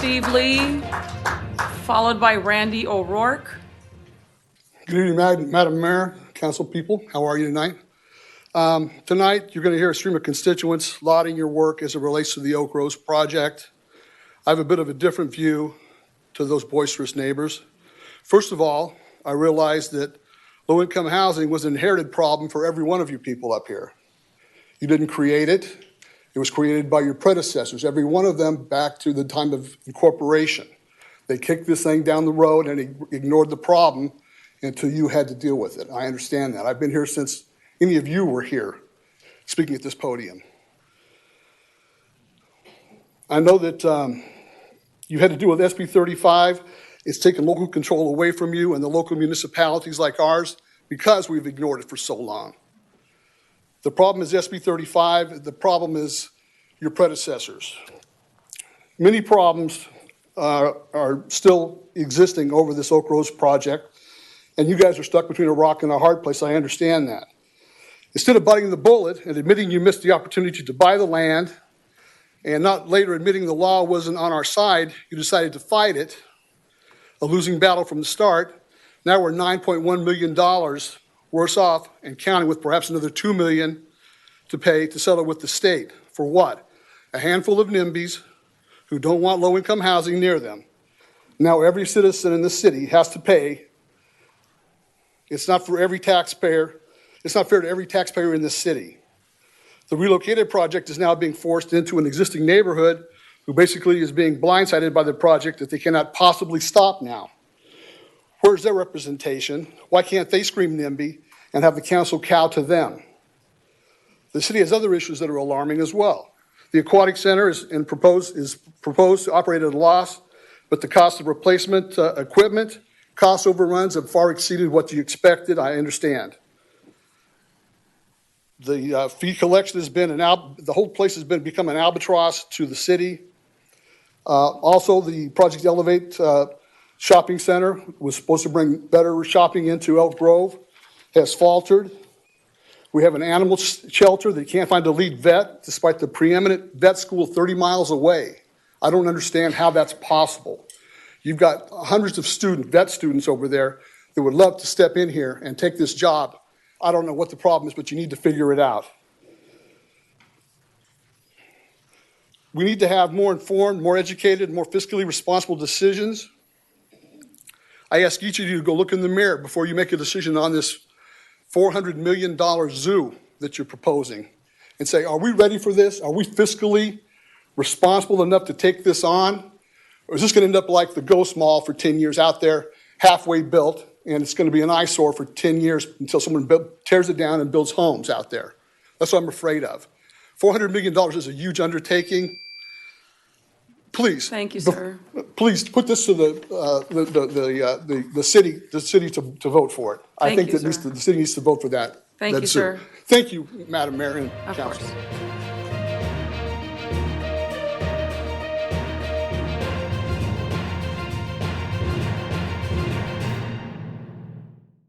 Steve Lee, followed by Randy O'Rourke. Good evening, Madam Mayor, council people. How are you tonight? Tonight, you're going to hear a stream of constituents lauding your work as it relates to the Elk Grove project. I have a bit of a different view to those boisterous neighbors. First of all, I realize that low-income housing was an inherited problem for every one of you people up here. You didn't create it. It was created by your predecessors, every one of them back to the time of incorporation. They kicked this thing down the road and ignored the problem until you had to deal with it. I understand that. I've been here since any of you were here speaking at this podium. I know that you had to deal with SB 35. It's taken local control away from you and the local municipalities like ours because we've ignored it for so long. The problem is SB 35. The problem is your predecessors. Many problems are still existing over this Elk Grove project, and you guys are stuck between a rock and a hard place. I understand that. Instead of biting the bullet and admitting you missed the opportunity to buy the land and not later admitting the law wasn't on our side, you decided to fight it, a losing battle from the start. Now we're $9.1 million worse off and counting, with perhaps another $2 million to pay to settle with the state. For what? A handful of NIMBYs who don't want low-income housing near them. Now every citizen in the city has to pay. It's not for every taxpayer. It's not fair to every taxpayer in this city. The relocated project is now being forced into an existing neighborhood who basically is being blindsided by the project that they cannot possibly stop now. Where's their representation? Why can't they scream NIMBY and have the council cow to them? The city has other issues that are alarming as well. The aquatic center is proposed to operate at a loss, but the cost of replacement equipment, cost overruns have far exceeded what you expected. I understand. The fee collection has been the whole place has become an albatross to the city. Also, the Project Elevate shopping center was supposed to bring better shopping into Elk Grove, has faltered. We have an animal shelter that can't find a lead vet despite the preeminent vet school 30 miles away. I don't understand how that's possible. You've got hundreds of vet students over there that would love to step in here and take this job. I don't know what the problem is, but you need to figure it out. We need to have more informed, more educated, more fiscally responsible decisions. I ask each of you to go look in the mirror before you make a decision on this $400 million zoo that you're proposing and say, are we ready for this? Are we fiscally responsible enough to take this on? Or is this going to end up like the Ghost Mall for 10 years out there, halfway built, and it's going to be an eyesore for 10 years until someone tears it down and builds homes out there? That's what I'm afraid of. $400 million is a huge undertaking. Please. Thank you, sir. Please put this to the city to vote for it. I think that the city needs to vote for that. Thank you, sir. Thank you, Madam Mayor and Of Council. course.